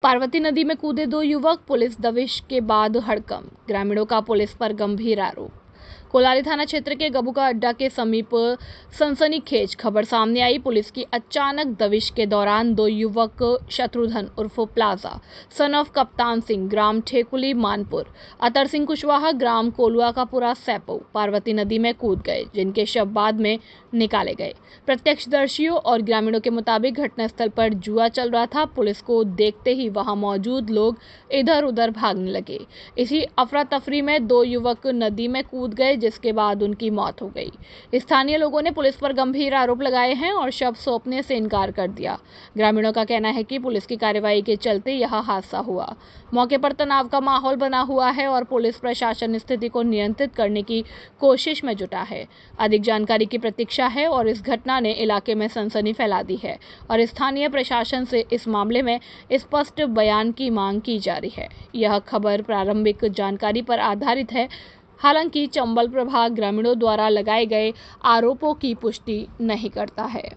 पार्वती नदी में कूदे 2 युवक, पुलिस दबिश के बाद हड़कंप। ग्रामीणों का पुलिस पर गंभीर आरोप। कोलारी थाना क्षेत्र के गबुका अड्डा के समीप सनसनीखेज खबर सामने आई। पुलिस की अचानक दबिश के दौरान 2 युवक शत्रुघ्न उर्फ plaza son of Kaptan Singh ग्राम ठेकुली मानपुर, अतर सिंह कुशवाहा ग्राम कोलुआ का पूरा सैपो पार्वती नदी में कूद गए, जिनके शव बाद में निकाले गए। प्रत्यक्षदर्शियों और ग्रामीणों के मुताबिक घटनास्थल पर जुआ चल रहा था। पुलिस को देखते ही वहां मौजूद लोग इधर उधर भागने लगे। इसी अफरा तफरी में 2 युवक नदी में कूद गए, जिसके बाद उनकी मौत हो गई। स्थानीय लोगों ने पुलिस पर गंभीर आरोप लगाए हैं और शव सौंपने से इनकार कर दिया। ग्रामीणों का कहना है कि पुलिस की कार्रवाई के चलते यह हादसा हुआ। मौके पर तनाव का माहौल बना हुआ है और पुलिस प्रशासन स्थिति को नियंत्रित करने की कोशिश में जुटा है। अधिक जानकारी की प्रतीक्षा है और इस घटना ने इलाके में सनसनी फैला दी है और स्थानीय प्रशासन से इस मामले में स्पष्ट बयान की मांग की जा रही है। यह खबर प्रारंभिक जानकारी पर आधारित है। हालांकि चंबल प्रभाग ग्रामीणों द्वारा लगाए गए आरोपों की पुष्टि नहीं करता है।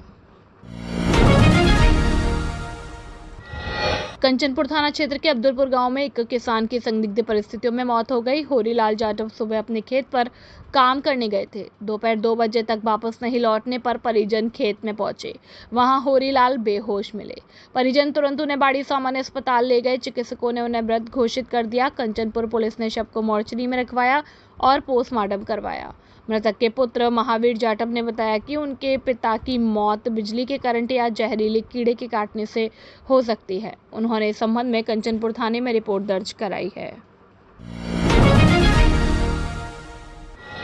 कंचनपुर थाना क्षेत्र के अब्दुलपुर गांव में एक किसान की संदिग्ध परिस्थितियों में मौत हो गई। होरीलाल जाटव सुबह अपने खेत पर काम करने गए थे। दोपहर 2 बजे तक वापस नहीं लौटने पर परिजन खेत में पहुंचे। वहां होरीलाल बेहोश मिले। परिजन तुरंत उन्हें बाड़ी सामान्य अस्पताल ले गए। चिकित्सकों ने उन्हें मृत घोषित कर दिया। कंचनपुर पुलिस ने शव को मोर्चरी में रखवाया और पोस्टमार्टम करवाया। मृतक के पुत्र महावीर जाटव ने बताया कि उनके पिता की मौत बिजली के करंट या जहरीले कीड़े के काटने से हो सकती है। उन्होंने इस संबंध में कंचनपुर थाने में रिपोर्ट दर्ज कराई है।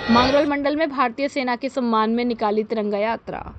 मांगरोल मंडल में भारतीय सेना के सम्मान में निकाली तिरंगा यात्रा।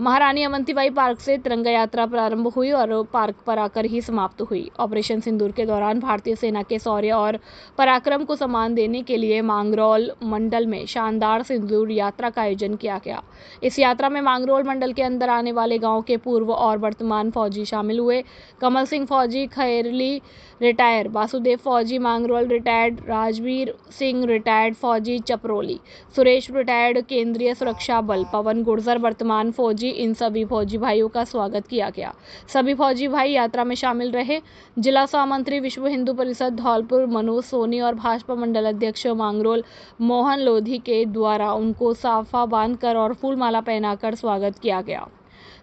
महारानी अवंतीबाई पार्क से तिरंगा यात्रा प्रारंभ हुई और पार्क पर आकर ही समाप्त हुई। ऑपरेशन सिंदूर के दौरान भारतीय सेना के शौर्य और पराक्रम को सम्मान देने के लिए मांगरोल मंडल में शानदार सिंदूर यात्रा का आयोजन किया गया। इस यात्रा में मांगरोल मंडल के अंदर आने वाले गांव के पूर्व और वर्तमान फौजी शामिल हुए। कमल सिंह फौजी खैरली रिटायर, वासुदेव फौजी मांगरोल रिटायर्ड, राजवीर सिंह रिटायर्ड फौजी चपरोली, सुरेश रिटायर्ड केंद्रीय सुरक्षा बल, पवन गुर्जर वर्तमान फौजी, इन सभी फौजी भाइयों का स्वागत किया गया। सभी फौजी भाई यात्रा में शामिल रहे। जिला महामंत्री विश्व हिंदू परिषद धौलपुर मनोज सोनी और भाजपा मंडल अध्यक्ष मांगरोल मोहन लोधी के द्वारा उनको साफा बांधकर और फूलमाला पहनाकर स्वागत किया गया।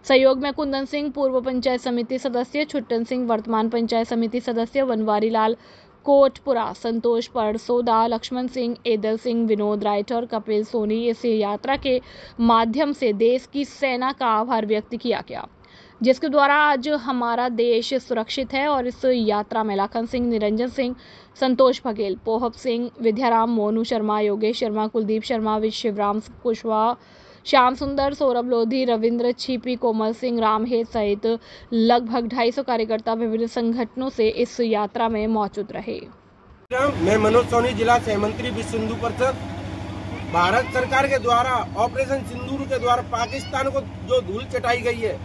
सहयोग में कुंदन सिंह पूर्व पंचायत समिति सदस्य, छुट्टन सिंह वर्तमान पंचायत समिति सदस्य, वनवारी लाल कोटपुरा, संतोष परसोदा, लक्ष्मण सिंह, एदल सिंह, विनोद राइटर, कपिल सोनी। इस यात्रा के माध्यम से देश की सेना का आभार व्यक्त किया गया, जिसके द्वारा आज हमारा देश सुरक्षित है। और इस यात्रा में लाखन सिंह, निरंजन सिंह, संतोष बघेल, पोहब सिंह, विद्याराम, मोनू शर्मा, योगेश शर्मा, कुलदीप शर्मा, शिवराम कुशवाहा, श्याम सुंदर, सौरभ लोधी, रविंद्र छिपी, कोमल सिंह, रामहेत सहित लगभग 250 कार्यकर्ता विभिन्न संगठनों से इस यात्रा में मौजूद रहे। मैं मनोज सोनी, जिला सहमंत्री विश्व हिंदू परिषद। भारत सरकार के द्वारा ऑपरेशन सिंदूर के द्वारा पाकिस्तान को जो धूल चटाई गई है,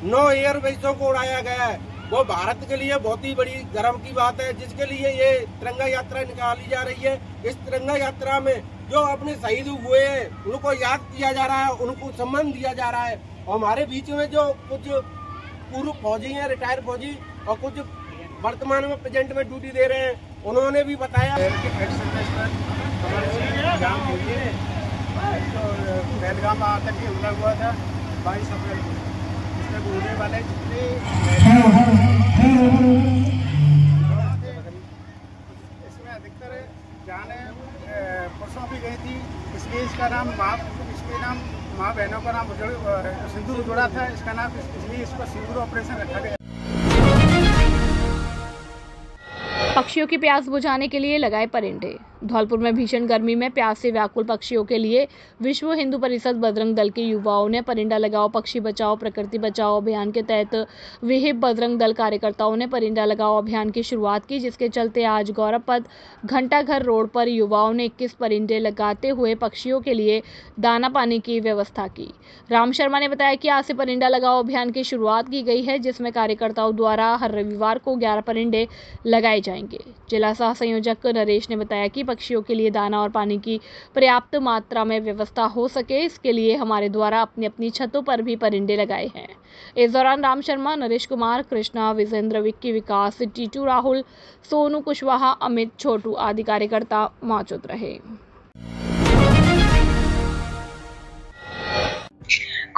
9 एयरबेसों को उड़ाया गया है, वो भारत के लिए बहुत ही बड़ी गर्व की बात है, जिसके लिए ये तिरंगा यात्रा निकाली जा रही है। इस तिरंगा यात्रा में जो अपने शहीद हुए हैं उनको याद किया जा रहा है, उनको सम्मान दिया जा रहा है। और हमारे बीच में जो कुछ पूर्व फौजी हैं, रिटायर फौजी, और कुछ वर्तमान में प्रेजेंट में ड्यूटी दे रहे हैं, उन्होंने भी बताया पहलगाम आतंकी हमला हुआ था 22 अप्रैल को, जिसमें होने वाले जितने इसमें अधिकतर जाने परसों भी गई थी, इसलिए इसका नाम माँ बहनों का नाम सिंदूर जोड़ा था। इसका नाम इसलिए इसको सिंदूर ऑपरेशन रखा गया। पक्षियों की प्यास बुझाने के लिए लगाए परिंदे। धौलपुर में भीषण गर्मी में प्यास से व्याकुल पक्षियों के लिए विश्व हिंदू परिषद बजरंग दल के युवाओं ने परिंदा लगाओ पक्षी बचाओ प्रकृति बचाओ अभियान के तहत विहिप बजरंग दल कार्यकर्ताओं ने परिंदा लगाओ अभियान की शुरुआत की, जिसके चलते आज गौरव पथ घंटाघर रोड पर युवाओं ने 21 परिंदे लगाते हुए पक्षियों के लिए दाना पानी की व्यवस्था की। राम शर्मा ने बताया कि आज से परिंदा लगाओ अभियान की शुरुआत की गई है, जिसमें कार्यकर्ताओं द्वारा हर रविवार को 11 परिंदे लगाए जाएंगे। जिला सह संयोजक नरेश ने बताया कि पक्षियों के लिए दाना और पानी की पर्याप्त मात्रा में व्यवस्था हो सके, इसके लिए हमारे द्वारा अपनी अपनी छतों पर भी परिंदे लगाए हैं। इस दौरान राम शर्मा, नरेश कुमार, कृष्णा, विजेंद्र, विक्की, विकास, टीटू, राहुल, सोनू कुशवाहा, अमित, छोटू आदि कार्यकर्ता मौजूद रहे।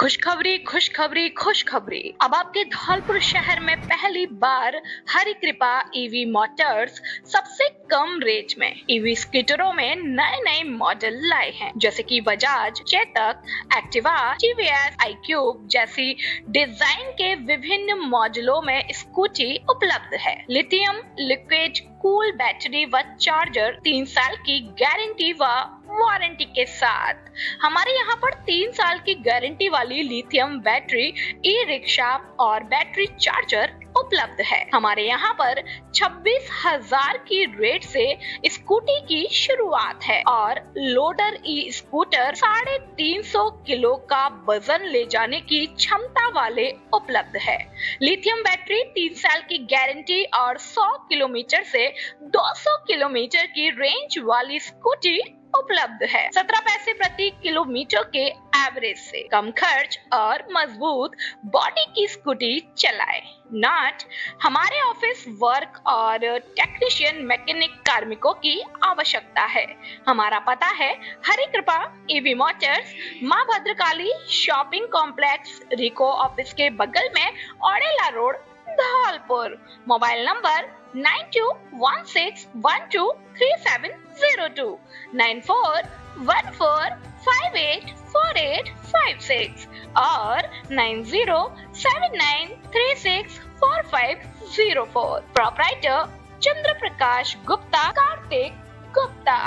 खुशखबरी खुशखबरी खुशखबरी। अब आपके धौलपुर शहर में पहली बार हरि कृपा ईवी मोटर्स सबसे कम रेट में ईवी स्कूटरों में नए नए मॉडल लाए हैं, जैसे कि Bajaj, Chetak, Activa, TVS, iQube जैसी डिजाइन के विभिन्न मॉडलों में स्कूटी उपलब्ध है। लिथियम लिक्विड कूल बैटरी व चार्जर, 3 साल की गारंटी व वारंटी के साथ। हमारे यहाँ पर 3 साल की गारंटी वाली लिथियम बैटरी, ई रिक्शा और बैटरी चार्जर उपलब्ध है। हमारे यहाँ पर 26,000 की रेट से स्कूटी की शुरुआत है और लोडर ई स्कूटर 350 किलो का वजन ले जाने की क्षमता वाले उपलब्ध है। लिथियम बैटरी, 3 साल की गारंटी और 100 किलोमीटर से 200 किलोमीटर की रेंज वाली स्कूटी उपलब्ध है। 17 पैसे प्रति किलोमीटर के एवरेज से कम खर्च और मजबूत बॉडी की स्कूटी चलाए। नॉट हमारे ऑफिस वर्क और टेक्नीशियन मैकेनिक कार्मिकों की आवश्यकता है। हमारा पता है हरि कृपा ईवी मोटर्स, माँ भद्रकाली शॉपिंग कॉम्प्लेक्स, रिको ऑफिस के बगल में Odela road, Dholpur. Mobile number 9216123702, 9414584856 और 9079364504। प्रोप्राइटर चंद्र प्रकाश गुप्ता, कार्तिक गुप्ता।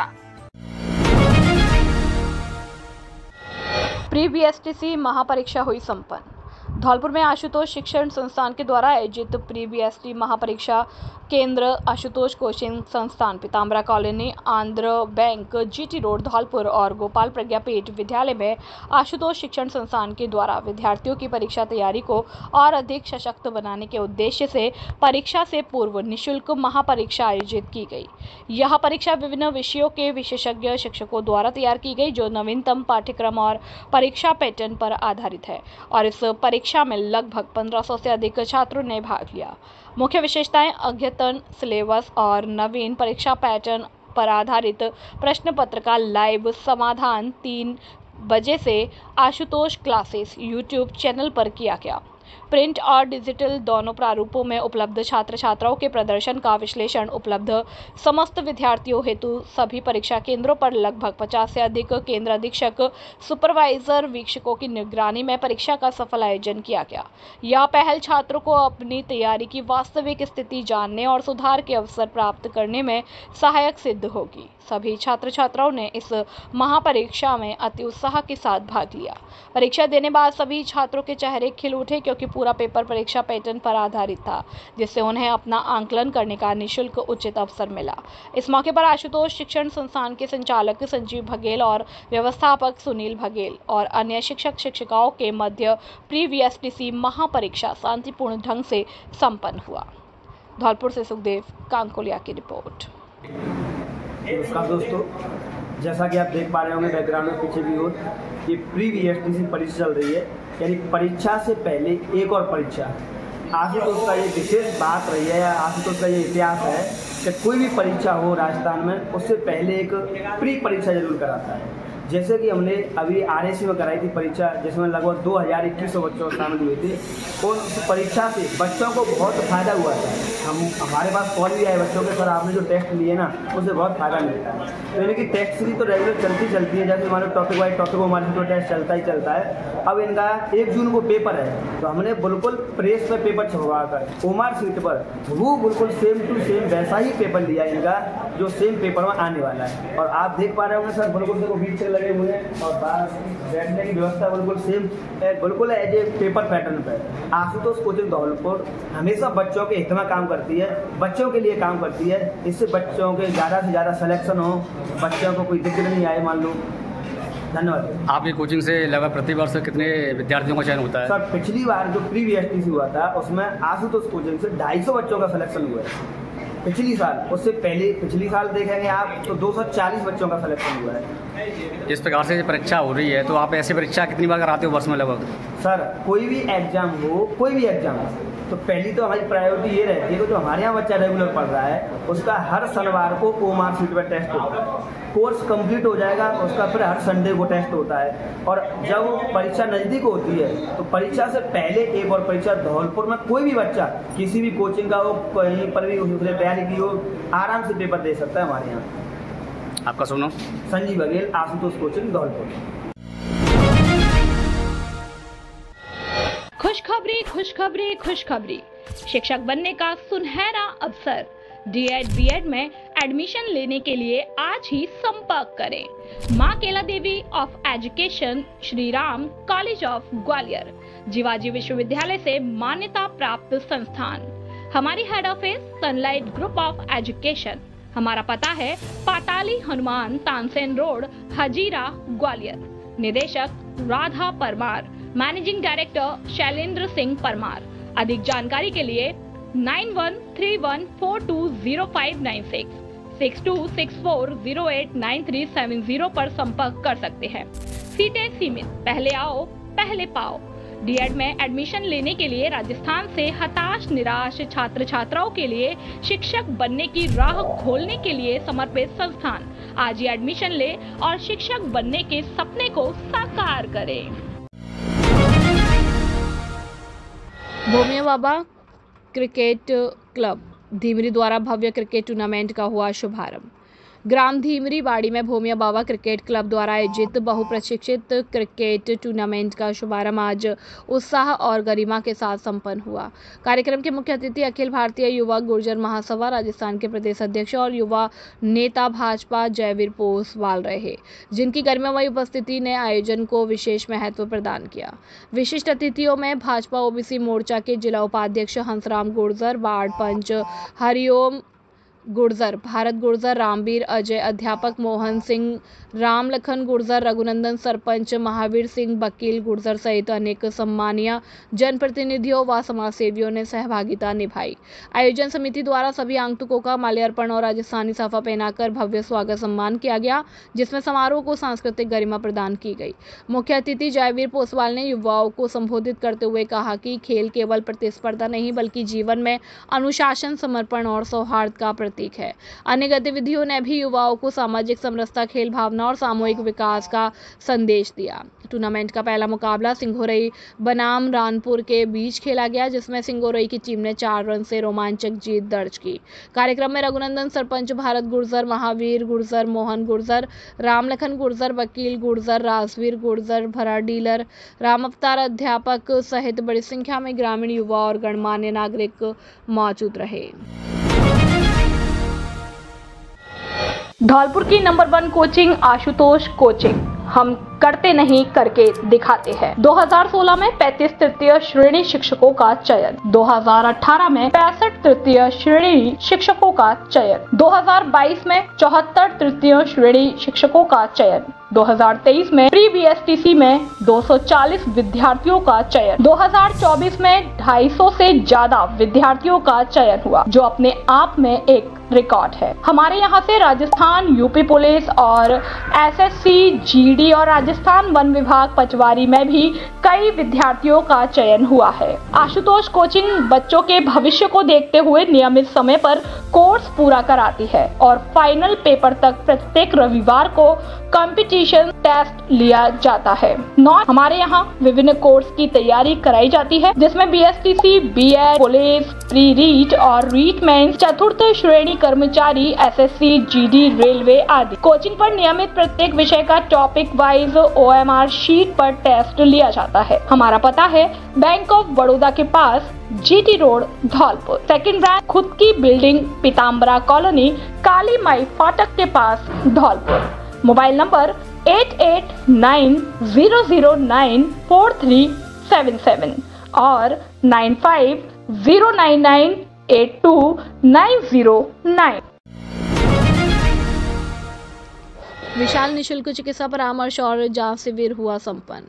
प्री बीएसटीसी महापरीक्षा हुई संपन्न। धौलपुर में आशुतोष शिक्षण संस्थान के द्वारा आयोजित प्री बीएसटी महापरीक्षा केंद्र आशुतोष कोचिंग संस्थान, Pitambara colony, Andhra bank, GT road, Dholpur और गोपाल प्रज्ञापीठ विद्यालय में आशुतोष शिक्षण संस्थान के द्वारा विद्यार्थियों की परीक्षा तैयारी को और अधिक सशक्त बनाने के उद्देश्य से परीक्षा से पूर्व निःशुल्क महापरीक्षा आयोजित की गई। यह परीक्षा विभिन्न विषयों के विशेषज्ञ शिक्षकों द्वारा तैयार की गई, जो नवीनतम पाठ्यक्रम और परीक्षा पैटर्न पर आधारित है और इस परीक्षा में लगभग 1500 से अधिक छात्रों ने भाग लिया। मुख्य विशेषताएं अद्यतन सिलेबस और नवीन परीक्षा पैटर्न पर आधारित प्रश्न पत्र का लाइव समाधान 3 बजे से आशुतोष क्लासेस यूट्यूब चैनल पर किया गया। प्रिंट और डिजिटल दोनों प्रारूपों में उपलब्ध छात्र छात्राओं के प्रदर्शन का विश्लेषण उपलब्ध। समस्त विद्यार्थियों हेतु सभी परीक्षा केंद्रों पर लगभग 50 से अधिक केंद्र अधीक्षक, सुपरवाइजर, वीक्षकों की निगरानी में परीक्षा का सफल आयोजन किया गया। यह पहल छात्रों को अपनी तैयारी की वास्तविक स्थिति जानने और सुधार के अवसर प्राप्त करने में सहायक सिद्ध होगी। सभी छात्र छात्राओं ने इस महापरीक्षा में अति उत्साह के साथ भाग लिया। परीक्षा देने बाद सभी छात्रों के चेहरे खिल उठे, क्योंकि पूरा पेपर परीक्षा पैटर्न पर आधारित था, जिससे उन्हें अपना आंकलन करने का निःशुल्क उचित अवसर मिला। इस मौके पर आशुतोष शिक्षण संस्थान के संचालक संजीव बघेल और व्यवस्थापक सुनील बघेल और अन्य शिक्षक शिक्षिकाओं के मध्य प्री बीएसटीसी महापरीक्षा शांतिपूर्ण ढंग से संपन्न हुआ। धौलपुर से सुखदेव कांकोलिया की रिपोर्ट। नमस्कार दोस्तों, जैसा कि आप देख पा रहे होंगे बैकग्राउंड में पीछे भी हो, ये प्री बीएसटीसी परीक्षा चल रही है, यानी परीक्षा से पहले एक और परीक्षा। आशुतोष का ये विशेष बात रही है, आशुतोष का ये इतिहास है कि कोई भी परीक्षा हो राजस्थान में, उससे पहले एक प्री परीक्षा जरूर कराता है। जैसे कि हमने अभी आरएसी में कराई थी परीक्षा, जिसमें लगभग 2100 बच्चों शामिल हुए थे और उस परीक्षा से बच्चों को बहुत फ़ायदा हुआ था। हमारे पास कॉल भी आए बच्चों के, सर आपने जो टेस्ट लिए ना उससे बहुत फ़ायदा मिलता है। तो यानी कि टेस्ट सीरीज तो रेगुलर चलती है, जैसे हमारे टॉपिक वाइज टॉपिक हमारे तो टेस्ट चलता ही चलता है। अब इनका 1 जून को पेपर है, तो हमने बिल्कुल प्रेस पर पेपर छपवा कर ओमार सीट पर वो बिल्कुल सेम टू सेम वैसा ही पेपर लिया इनका, जो सेम पेपर में आने वाला है। और आप देख पा रहे होंगे सर, बिल्कुल देखो बीच से लगे हुए हैं और बाहर बैठने की व्यवस्था बिल्कुल सेम, बिल्कुल एज ए पेपर पैटर्न पर। आशुतोष कोचिंग धौलपुर हमेशा बच्चों के हित में काम करती है, बच्चों के लिए काम करती है, इससे बच्चों के ज़्यादा से ज़्यादा सिलेक्शन हो, बच्चों को कोई दिक्कत नहीं आए मान लो। धन्यवाद। आपकी कोचिंग से लगभग प्रति वर्ष कितने विद्यार्थियों का चयन होता है? सर पिछली बार जो प्री बीएसटीसी हुआ था उसमें आशुतोष कोचिंग से 250 बच्चों का सिलेक्शन हुआ है। पिछली साल, उससे पहले पिछली साल देखेंगे आप तो 240 बच्चों का सिलेक्शन हुआ है। इस प्रकार से परीक्षा हो रही है तो आप ऐसी परीक्षा कितनी बार कराते हो वर्ष में लगभग? सर कोई भी एग्जाम हो, कोई भी एग्जाम हो, तो पहली तो हमारी प्रायोरिटी ये रहती है कि जो हमारे यहाँ बच्चा रेगुलर पढ़ रहा है उसका हर शनिवार को OMR शीट पर टेस्ट होता है। कोर्स कंप्लीट हो जाएगा उसका फिर हर संडे को टेस्ट होता है। और जब परीक्षा नज़दीक होती है तो परीक्षा से पहले एक और परीक्षा धौलपुर में कोई भी बच्चा किसी भी कोचिंग का हो, कहीं पर भी उसने तैयारी की हो, आराम से पेपर दे सकता है हमारे यहाँ। आपका शुभ नाम? संजीव बघेल, आशुतोष कोचिंग धौलपुर। खुशखबरी खुशखबरी खुशखबरी, शिक्षक बनने का सुनहरा अवसर। D.Ed B.Ed में एडमिशन लेने के लिए आज ही संपर्क करें। Maa Kela Devi of education, Shri Ram college of Gwalior, Jiwaji विश्वविद्यालय से मान्यता प्राप्त संस्थान। हमारी head office sunlight group of education. हमारा पता है पाताली हनुमान तानसेन रोड, हजीरा, ग्वालियर। निदेशक राधा परमार, मैनेजिंग डायरेक्टर शैलेंद्र सिंह परमार। अधिक जानकारी के लिए 9131420596, 6264089370 पर संपर्क कर सकते हैं। सीटें सीमित, पहले आओ पहले पाओ। D.Ed में एडमिशन लेने के लिए राजस्थान से हताश निराश छात्र छात्राओं के लिए शिक्षक बनने की राह खोलने के लिए समर्पित संस्थान। आज ही एडमिशन ले और शिक्षक बनने के सपने को साकार करें। भोमिया बाबा क्रिकेट क्लब धीमरी द्वारा भव्य क्रिकेट टूर्नामेंट का हुआ शुभारंभ। ग्राम धीमरी बाड़ी में भोमिया बाबा क्रिकेट क्लब द्वारा आयोजित बहुप्रशिक्षित क्रिकेट टूर्नामेंट का शुभारंभ आज उत्साह और गरिमा के साथ संपन्न हुआ। कार्यक्रम के मुख्य अतिथि अखिल भारतीय युवा गुर्जर महासभा राजस्थान के प्रदेश अध्यक्ष और युवा नेता भाजपा जयवीर पोसवाल रहे, जिनकी गरिमामयी उपस्थिति ने आयोजन को विशेष महत्व प्रदान किया। विशिष्ट अतिथियों में भाजपा ओबीसी मोर्चा के जिला उपाध्यक्ष हंसराम गुर्जर, वार्ड पंच हरिओम गुर्जर, भारत गुर्जर, रामवीर, अजय, अध्यापक मोहन सिंह, राम लखन गुर्जर, रघुनंदन सरपंच, महावीर सिंह, वकील गुर्जर सहित अनेक सम्मानीय जनप्रतिनिधियों व समाजसेवियों ने सहभागिता निभाई। आयोजन समिति द्वारा सभी आगंतुकों का माल्यार्पण और राजस्थानी साफा पहनाकर भव्य स्वागत सम्मान किया गया, जिसमें समारोह को सांस्कृतिक गरिमा प्रदान की गई। मुख्य अतिथि जयवीर पोसवाल ने युवाओं को संबोधित करते हुए कहा कि खेल केवल प्रतिस्पर्धा नहीं बल्कि जीवन में अनुशासन, समर्पण और सौहार्द का प्रतीक है। अन्य गतिविधियों ने भी युवाओं को सामाजिक समरसता, खेल भावना और सामूहिक विकास का संदेश दिया। टूर्नामेंट का पहला मुकाबला सिंगोरई बनाम रानपुर के बीच खेला गया, जिसमें सिंगोरई की टीम ने 4 रन से रोमांचक जीत दर्ज की। कार्यक्रम में रघुनंदन सरपंच, भारत गुर्जर, महावीर गुर्जर, मोहन गुर्जर, रामलखन गुर्जर, वकील गुर्जर, राजवीर गुर्जर, भरा डीलर, राम अवतार अध्यापक सहित बड़ी संख्या में ग्रामीण युवा और गणमान्य नागरिक मौजूद रहे। धौलपुर की नंबर 1 कोचिंग आशुतोष कोचिंग, हम करते नहीं करके दिखाते हैं। 2016 में 35 तृतीय श्रेणी शिक्षकों का चयन, 2018 में 65 तृतीय श्रेणी शिक्षकों का चयन, 2022 में 74 तृतीय श्रेणी शिक्षकों का चयन, 2023 में प्री BSTC में 240 विद्यार्थियों का चयन, 2024 में 250 से ज्यादा विद्यार्थियों का चयन हुआ, जो अपने आप में एक रिकॉर्ड है। हमारे यहाँ से राजस्थान यूपी पुलिस और SSC GD और राजस्थान वन विभाग पचवारी में भी कई विद्यार्थियों का चयन हुआ है। आशुतोष कोचिंग बच्चों के भविष्य को देखते हुए नियमित समय पर कोर्स पूरा कराती है और फाइनल पेपर तक प्रत्येक रविवार को कंपटीशन टेस्ट लिया जाता है। हमारे यहाँ विभिन्न कोर्स की तैयारी कराई जाती है, जिसमें BSTC, BEd, police, pre REET और रीट मेंस, चतुर्थ श्रेणी कर्मचारी, SSC, GD, रेलवे आदि। कोचिंग पर नियमित प्रत्येक विषय का टॉपिक वाइज OMR शीट पर टेस्ट लिया जाता है। हमारा पता है बैंक ऑफ बड़ौदा के पास, GT road, Dholpur. Second branch खुद की बिल्डिंग, पीताम्बरा कॉलोनी, काली माई फाटक के पास, धौलपुर। मोबाइल नंबर 8890094377 और 9509982909। विशाल निशुल्क चिकित्सा परामर्श और जांच शिविर हुआ संपन्न।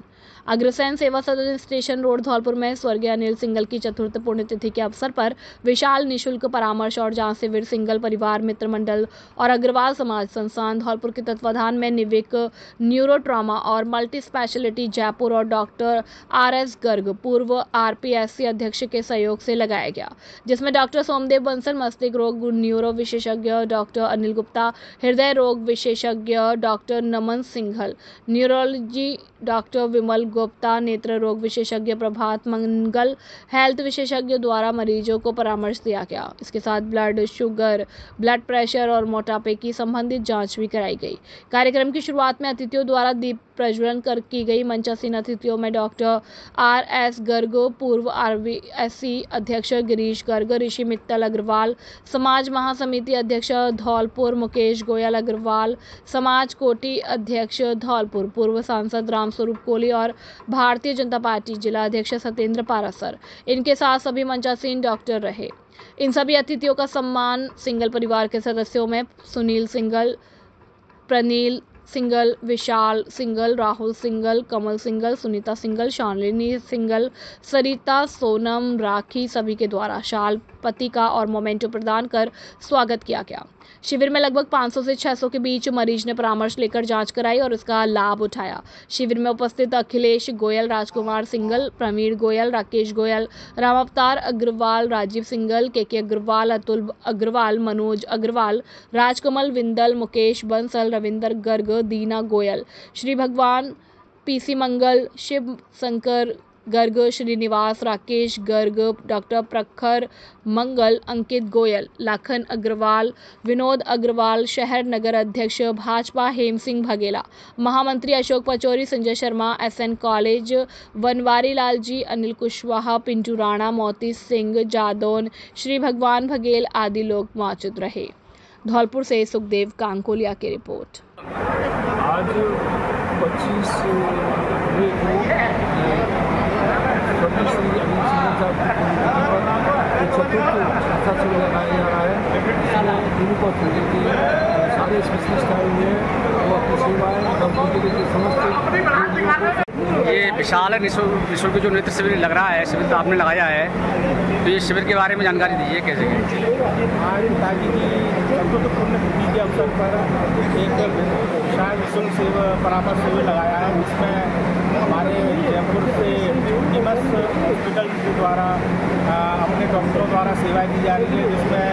अग्रसेन सेवा सदन स्टेशन रोड धौलपुर में स्वर्गीय अनिल सिंघल की चतुर्थ पुण्यतिथि के अवसर पर विशाल निःशुल्क परामर्श और जांच शिविर सिंघल परिवार मित्र मंडल और अग्रवाल समाज संस्थान धौलपुर के तत्वाधान में निविक न्यूरो ट्रॉमा और मल्टी स्पेशलिटी जयपुर और डॉक्टर RS गर्ग पूर्व RPSC अध्यक्ष के सहयोग से लगाया गया, जिसमें डॉक्टर सोमदेव बंसल मस्तिष्क रोग न्यूरो विशेषज्ञ, डॉक्टर अनिल गुप्ता हृदय रोग विशेषज्ञ, डॉक्टर नमन सिंघल न्यूरोलॉजी, डॉक्टर विमल गुप्ता नेत्र रोग विशेषज्ञ, प्रभात मंगल हेल्थ विशेषज्ञ द्वारा मरीजों को परामर्श दिया गया। इसके साथ ब्लड शुगर, ब्लड प्रेशर और मोटापे की संबंधित जांच भी कराई गई। कार्यक्रम की शुरुआत में अतिथियों द्वारा दीप प्रज्वलन की गई। मंचासीन अतिथियों में डॉक्टर RS गर्ग पूर्व RPSC अध्यक्ष, गिरीश गर्ग, ऋषि मित्तल अग्रवाल समाज महासमिति अध्यक्ष धौलपुर, मुकेश गोयल अग्रवाल समाज कोटि अध्यक्ष धौलपुर, पूर्व सांसद रामस्वरूप कोहली और भारतीय जनता पार्टी जिला अध्यक्ष सत्येंद्र पारासर इनके साथ सभी मंचासीन डॉक्टर रहे। इन सभी अतिथियों का सम्मान सिंघल परिवार के सदस्यों में सुनील सिंघल, प्रनील सिंघल, विशाल सिंघल, राहुल सिंघल, कमल सिंघल, सुनीता सिंघल, शालिनी सिंघल, सरिता, सोनम, राखी सभी के द्वारा शाल, पतिका और मोमेंटो प्रदान कर स्वागत किया गया। शिविर में लगभग 500 से 600 के बीच मरीज ने परामर्श लेकर जांच कराई और इसका लाभ उठाया। शिविर में उपस्थित अखिलेश गोयल, राजकुमार सिंघल, प्रवीण गोयल, राकेश गोयल, राम अवतार अग्रवाल, राजीव सिंघल, के अग्रवाल, अतुल अग्रवाल, मनोज अग्रवाल, राजकमल विंदल, मुकेश बंसल, रविंदर गर्ग, दीना गोयल, श्री भगवान, PC मंगल, शिव शंकर गर्ग, श्रीनिवास, राकेश गर्ग, डॉक्टर प्रखर मंगल, अंकित गोयल, लाखन अग्रवाल, विनोद अग्रवाल, शहर नगर अध्यक्ष भाजपा हेम सिंह भगेला, महामंत्री अशोक पचौरी, संजय शर्मा, SN कॉलेज, वनवारी लाल जी, अनिल कुशवाहा, पिंटू राणा, मोती सिंह जादौन, श्री भगवान बघेल आदि लोग मौजूद रहे। धौलपुर से सुखदेव कांकोलिया की रिपोर्ट। आज 25 मई को चतुर्थ चिकित्सा शिविर लगाया जा रहा है। इसमें क्लिनिक और की सारे स्पेशलिस्ट आए हुए हैं वो अपनी सेवाएँ समस्त। ये विशाल निःशुल्क जो नृत्य शिविर लग रहा है, शिविर तो आपने लगाया है, तो ये शिविर के बारे में जानकारी दीजिए कैसे। हमारे पिताजी की चतुर्थ पुण्यतिथि के अवसर पर एक विशाल निःशुल्क परामर्श शिविर लगाया है, जिसमें हमारे जयपुर से निमस हॉस्पिटल के द्वारा अपने डॉक्टरों द्वारा सेवाएं दी जा रही है, जिसमें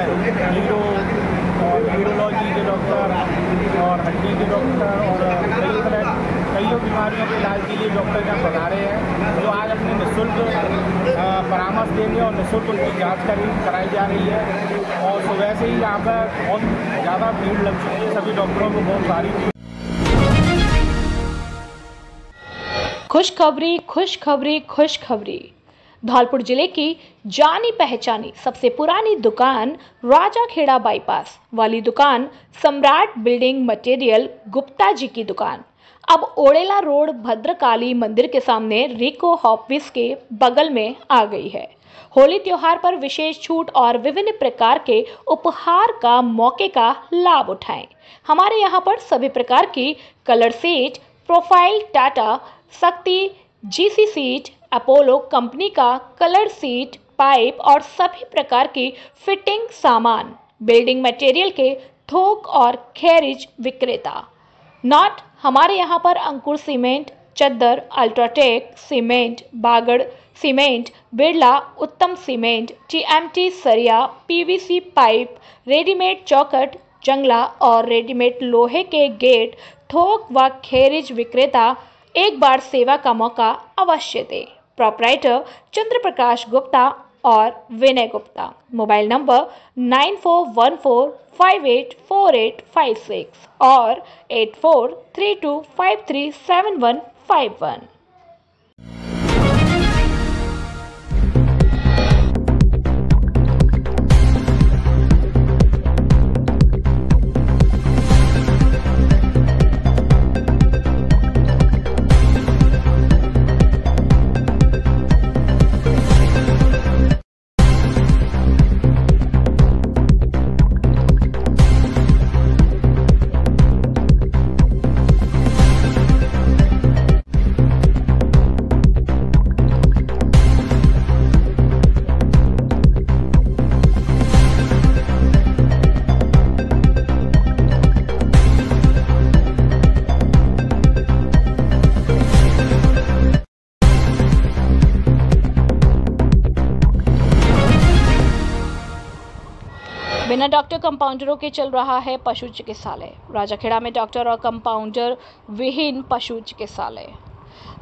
न्यूरो और न्यूरोलॉजी के डॉक्टर और हड्डी के डॉक्टर और कई बीमारियों के इलाज के लिए डॉक्टर यहाँ पधारे हैं, जो आज अपने निःशुल्क परामर्श देंगे और निःशुल्क उनकी जाँच कराई जा रही है। और सुबह से ही यहाँ पर बहुत ज़्यादा भीड़ लग चुकी है, सभी डॉक्टरों को बहुत सारी भीड़। खुशखबरी, खुशखबरी, खुशखबरी। धौलपुर जिले की जानी पहचानी सबसे पुरानी दुकान राजाखेड़ा बाईपास वाली दुकान सम्राट बिल्डिंग मटेरियल गुप्ता जी की दुकान अब ओड़ेला रोड भद्रकाली मंदिर के सामने रिको ऑफिस के बगल में आ गई है। होली त्योहार पर विशेष छूट और विभिन्न प्रकार के उपहार का मौके का लाभ उठाएं। हमारे यहाँ पर सभी प्रकार की कलर सीट, प्रोफाइल, टाटा, शक्ति, GC सीट, अपोलो कंपनी का कलर सीट, पाइप और सभी प्रकार की फिटिंग सामान, बिल्डिंग मटेरियल के थोक और खैरिज विक्रेता। नॉट हमारे यहाँ पर अंकुर सीमेंट, चद्दर, अल्ट्राटेक सीमेंट, बागड़ सीमेंट, बिरला उत्तम सीमेंट, TMT सरिया, PVC पाइप, रेडीमेड चौखट, जंगला और रेडीमेड लोहे के गेट, थोक व खैरिज विक्रेता। एक बार सेवा का मौका अवश्य दें। प्रोपराइटर चंद्र प्रकाश गुप्ता और विनय गुप्ता। मोबाइल नंबर 9414584856 और 8432537151। बिना डॉक्टर कंपाउंडरों के चल रहा है पशु चिकित्सालय। राजाखेड़ा में डॉक्टर और कंपाउंडर विहीन पशु चिकित्सालय।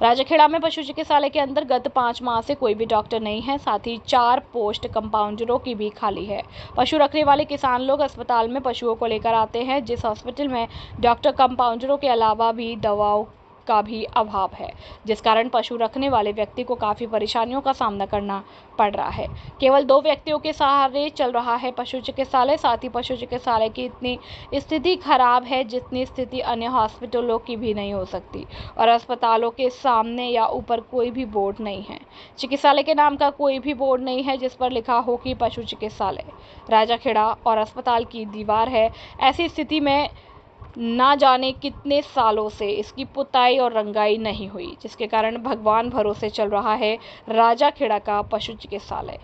राजाखेड़ा में पशु चिकित्सालय के अंदर गत 5 माह से कोई भी डॉक्टर नहीं है, साथ ही 4 पोस्ट कंपाउंडरों की भी खाली है। पशु रखने वाले किसान लोग अस्पताल में पशुओं को लेकर आते हैं, जिस हॉस्पिटल में डॉक्टर कंपाउंडरों के अलावा भी दवाओं का भी अभाव है, जिस कारण पशु रखने वाले व्यक्ति को काफी परेशानियों का सामना करना पड़ रहा है। केवल 2 व्यक्तियों के सहारे चल रहा है पशु चिकित्सालय। साथ ही पशु चिकित्सालय की इतनी स्थिति खराब है जितनी स्थिति अन्य हॉस्पिटलों की भी नहीं हो सकती, और अस्पतालों के सामने या ऊपर कोई भी बोर्ड नहीं है। चिकित्सालय के नाम का कोई भी बोर्ड नहीं है जिस पर लिखा हो कि पशु चिकित्सालय। राजाखेड़ा और अस्पताल की दीवार है। ऐसी स्थिति में ना जाने कितने सालों से इसकी पुताई और रंगाई नहीं हुई, जिसके कारण भगवान भरोसे चल रहा है राजाखेड़ा का पशु चिकित्सालय।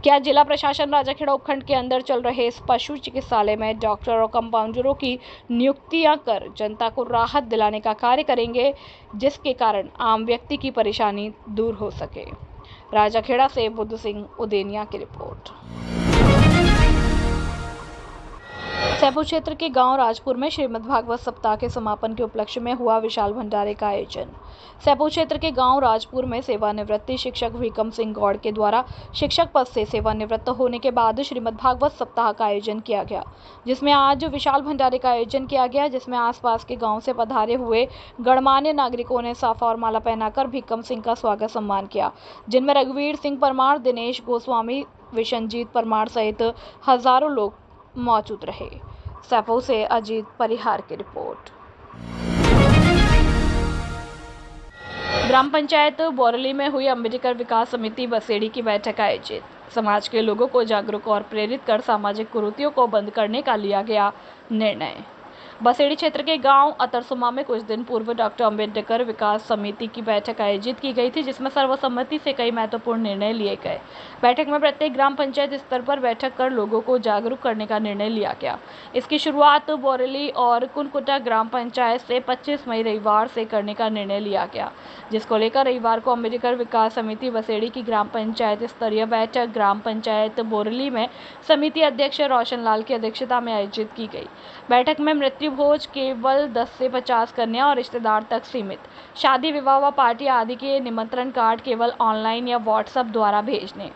क्या जिला प्रशासन राजाखेड़ा उपखंड के अंदर चल रहे इस पशु चिकित्सालय में डॉक्टर और कंपाउंडरों की नियुक्तियां कर जनता को राहत दिलाने का कार्य करेंगे, जिसके कारण आम व्यक्ति की परेशानी दूर हो सके? राजाखेड़ा से बुद्धू सिंह उदेनिया की रिपोर्ट। सैफू क्षेत्र के गांव राजपुर में श्रीमद् भागवत सप्ताह के समापन के उपलक्ष्य में हुआ विशाल भंडारे का आयोजन। सैफू क्षेत्र के गांव राजपुर में सेवानिवृत्त शिक्षक विक्रम सिंह गौड़ के द्वारा शिक्षक पद से सेवानिवृत्त होने के बाद श्रीमद् भागवत सप्ताह का आयोजन किया गया, जिसमें आज विशाल भंडारे का आयोजन किया गया, जिसमें आसपास के गाँव से पधारे हुए गणमान्य नागरिकों ने साफा और माला पहनाकर विक्रम सिंह का स्वागत सम्मान किया, जिनमें रघुवीर सिंह परमार, दिनेश गोस्वामी, विशनजीत परमार सहित हजारों लोग मौजूद रहे। सैफू से अजीत परिहार की रिपोर्ट। ग्राम पंचायत बोरली में हुई अम्बेडकर विकास समिति बसेड़ी की बैठक आयोजित। समाज के लोगों को जागरूक और प्रेरित कर सामाजिक कुरीतियों को बंद करने का लिया गया निर्णय। बसेड़ी क्षेत्र के गांव अतरसुमा में कुछ दिन पूर्व डॉक्टर अम्बेडकर विकास समिति की बैठक आयोजित की गई थी, जिसमें सर्वसम्मति से कई महत्वपूर्ण निर्णय लिए गए। बैठक में प्रत्येक ग्राम पंचायत स्तर पर बैठक कर लोगों को जागरूक करने का निर्णय लिया गया। इसकी शुरुआत बोरेली और कुनकुटा ग्राम पंचायत से 25 मई रविवार से करने का निर्णय लिया गया, जिसको लेकर रविवार को अम्बेडकर विकास समिति बसेड़ी की ग्राम पंचायत स्तरीय बैठक ग्राम पंचायत बोरेली में समिति अध्यक्ष रोशन लाल की अध्यक्षता में आयोजित की गई। बैठक में मृत्यु भोज केवल 10 से 50 कन्या और रिश्तेदार तक सीमित, शादी विवाह व पार्टी आदि के निमंत्रण कार्ड केवल ऑनलाइन या व्हाट्सएप द्वारा भेजने,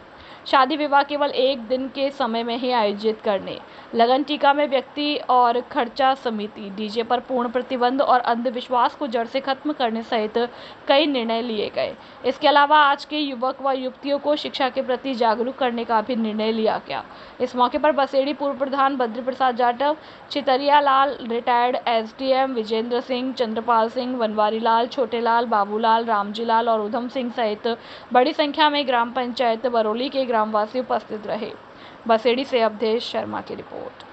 शादी विवाह केवल 1 दिन के समय में ही आयोजित करने, लगन टीका में व्यक्ति और खर्चा समिति, डीजे पर पूर्ण प्रतिबंध और अंधविश्वास को जड़ से खत्म करने सहित कई निर्णय लिए गए। इसके अलावा आज के युवक व युवतियों को शिक्षा के प्रति जागरूक करने का भी निर्णय लिया गया। इस मौके पर बसेड़ी पूर्व प्रधान बद्री प्रसाद जाटव, चितरिया लाल, रिटायर्ड एसडीएम विजेंद्र सिंह, चंद्रपाल सिंह, बनवारी लाल, छोटे लाल, बाबूलाल, रामजी लाल और उधम सिंह सहित बड़ी संख्या में ग्राम पंचायत बरौली के ग्रामवासी उपस्थित रहे। बसेड़ी से अवधेश शर्मा की रिपोर्ट।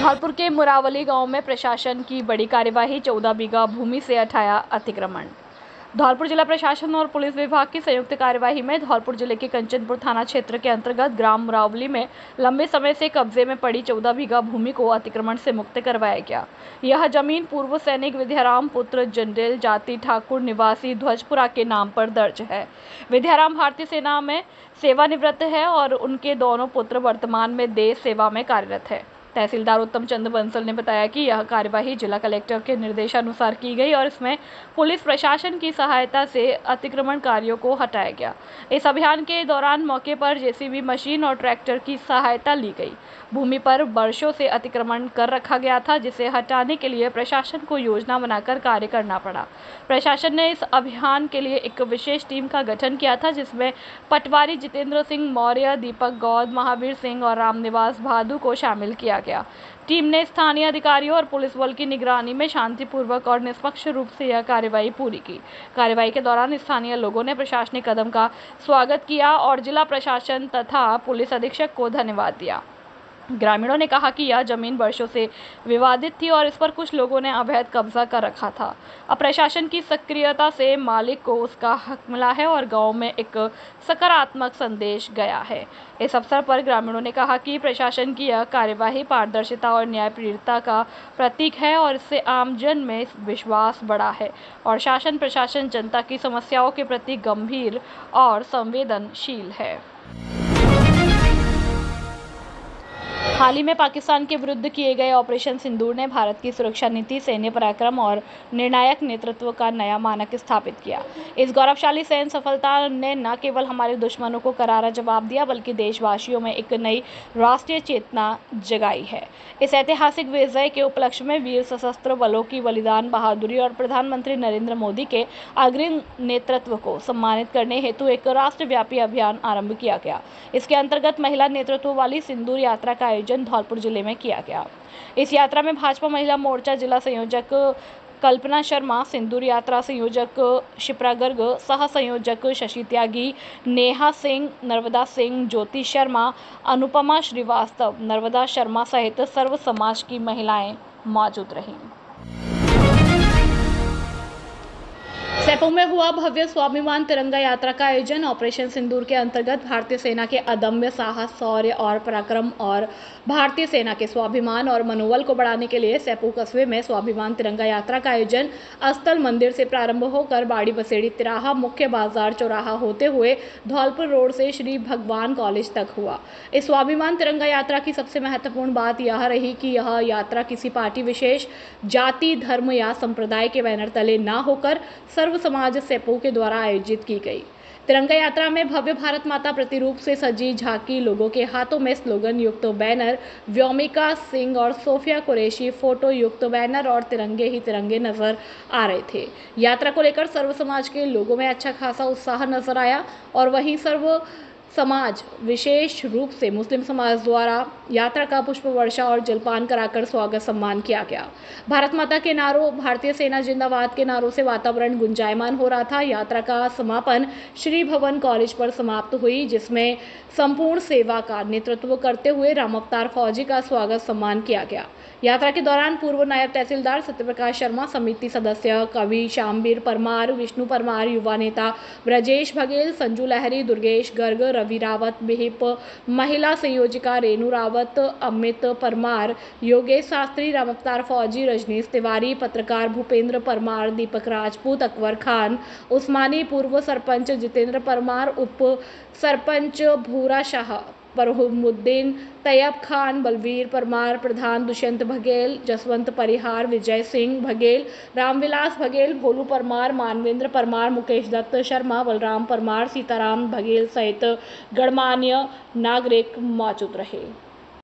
धौलपुर के मुरावली गांव में प्रशासन की बड़ी कार्यवाही, 14 बीघा भूमि से हटाया अतिक्रमण। धौलपुर जिला प्रशासन और पुलिस विभाग की संयुक्त कार्यवाही में धौलपुर जिले के कंचनपुर थाना क्षेत्र के अंतर्गत ग्राम मुरावली में लंबे समय से कब्जे में पड़ी 14 बीघा भूमि को अतिक्रमण से मुक्त करवाया गया। यह जमीन पूर्व सैनिक विद्याराम पुत्र जनरल जाति ठाकुर निवासी ध्वजपुरा के नाम पर दर्ज है। विद्याराम भारतीय सेना में सेवानिवृत्त है और उनके दोनों पुत्र वर्तमान में देश सेवा में कार्यरत है। तहसीलदार उत्तम चंद बंसल ने बताया कि यह कार्यवाही जिला कलेक्टर के निर्देशानुसार की गई और इसमें पुलिस प्रशासन की सहायता से अतिक्रमणकारियों को हटाया गया। इस अभियान के दौरान मौके पर जेसीबी मशीन और ट्रैक्टर की सहायता ली गई। भूमि पर वर्षों से अतिक्रमण कर रखा गया था, जिसे हटाने के लिए प्रशासन को योजना बनाकर कार्य करना पड़ा। प्रशासन ने इस अभियान के लिए एक विशेष टीम का गठन किया था, जिसमें पटवारी जितेंद्र सिंह मौर्य, दीपक गौद, महावीर सिंह और रामनिवास भादु को शामिल किया गया। टीम ने स्थानीय अधिकारियों और पुलिस बल की निगरानी में शांतिपूर्वक और निष्पक्ष रूप से यह कार्रवाई पूरी की। कार्रवाई के दौरान स्थानीय लोगों ने प्रशासनिक कदम का स्वागत किया और जिला प्रशासन तथा पुलिस अधीक्षक को धन्यवाद दिया। ग्रामीणों ने कहा कि यह जमीन वर्षों से विवादित थी और इस पर कुछ लोगों ने अवैध कब्जा कर रखा था। अब प्रशासन की सक्रियता से मालिक को उसका हक मिला है और गांव में एक सकारात्मक संदेश गया है। इस अवसर पर ग्रामीणों ने कहा कि प्रशासन की यह कार्यवाही पारदर्शिता और न्यायप्रियता का प्रतीक है और इससे आमजन में विश्वास बढ़ा है और शासन प्रशासन जनता की समस्याओं के प्रति गंभीर और संवेदनशील है। हाल ही में पाकिस्तान के विरुद्ध किए गए ऑपरेशन सिंदूर ने भारत की सुरक्षा नीति, सैन्य पराक्रम और निर्णायक नेतृत्व का नया मानक स्थापित किया। इस गौरवशाली सैन्य सफलता ने न केवल हमारे दुश्मनों को करारा जवाब दिया, बल्कि देशवासियों में एक नई राष्ट्रीय चेतना जगाई है। इस ऐतिहासिक विजय के उपलक्ष्य में वीर सशस्त्र बलों की बलिदान, बहादुरी और प्रधानमंत्री नरेंद्र मोदी के अग्रिम नेतृत्व को सम्मानित करने हेतु एक राष्ट्रव्यापी अभियान आरंभ किया गया। इसके अंतर्गत महिला नेतृत्व वाली सिंदूर यात्रा का आयोजन धौलपुर जिले में किया गया। इस यात्रा में भाजपा महिला मोर्चा जिला संयोजक कल्पना शर्मा, सिंदूर यात्रा संयोजक शिप्रा गर्ग, सह संयोजक शशि त्यागी, नेहा सिंह, नर्मदा सिंह, ज्योति शर्मा, अनुपमा श्रीवास्तव, नर्मदा शर्मा सहित सर्व समाज की महिलाएं मौजूद रहीं। सैपऊ में हुआ भव्य स्वाभिमान तिरंगा यात्रा का आयोजन। ऑपरेशन सिंदूर के अंतर्गत भारतीय सेना के अदम्य साहस, शौर्य और पराक्रम और भारतीय सेना के स्वाभिमान और मनोबल को बढ़ाने के लिए सैपऊ कस्बे में स्वाभिमान तिरंगा यात्रा का आयोजन स्थल मंदिर से प्रारंभ होकर बाड़ी बसेड़ी तिराहा, मुख्य बाजार चौराहा होते हुए धौलपुर रोड से श्री भगवान कॉलेज तक हुआ। इस स्वाभिमान तिरंगा यात्रा की सबसे महत्वपूर्ण बात यह रही कि यह यात्रा किसी पार्टी विशेष, जाति, धर्म या संप्रदाय के बैनर तले न होकर सर्व समाज सैपऊ के द्वारा आयोजित की गई। तिरंगा यात्रा में भव्य भारत माता प्रतिरूप से सजी झांकी, लोगों के हाथों में स्लोगन युक्त बैनर, व्योमिका सिंह और सोफिया कुरैशी फोटो युक्त बैनर और तिरंगे ही तिरंगे नजर आ रहे थे। यात्रा को लेकर सर्व समाज के लोगों में अच्छा खासा उत्साह नजर आया और वहीं सर्व समाज विशेष रूप से मुस्लिम समाज द्वारा यात्रा का पुष्प वर्षा और जलपान कराकर स्वागत सम्मान किया गया। भारत माता के नारों, भारतीय सेना जिंदाबाद के नारों से वातावरण गुंजायमान हो रहा था। यात्रा का समापन श्री भवन कॉलेज पर समाप्त हुई, जिसमें संपूर्ण सेवा का नेतृत्व करते हुए राम अवतार फौजी का स्वागत सम्मान किया गया। यात्रा के दौरान पूर्व नायब तहसीलदार सत्यप्रकाश शर्मा, समिति सदस्य कवि श्यामवीर परमार, विष्णु परमार, युवा नेता ब्रजेश बघेल, संजू लहरी, दुर्गेश गर्ग, रवि रावत, बिहिप महिला संयोजिका रेणु रावत, अमित परमार, योगेश शास्त्री, राम अवतार फौजी, रजनीश तिवारी, पत्रकार भूपेंद्र परमार, दीपक राजपूत, अकबर खान उस्मानी, पूर्व सरपंच जितेंद्र परमार, उप सरपंच भूरा शाह, बरहुमुद्दीन, तैयब खान, बलवीर परमार, प्रधान दुष्यंत बघेल, जसवंत परिहार, विजय सिंह बघेल, रामविलास बघेल, भोलू परमार, मानवेंद्र परमार, मुकेश दत्त शर्मा, बलराम परमार, सीताराम बघेल सहित गणमान्य नागरिक मौजूद रहे।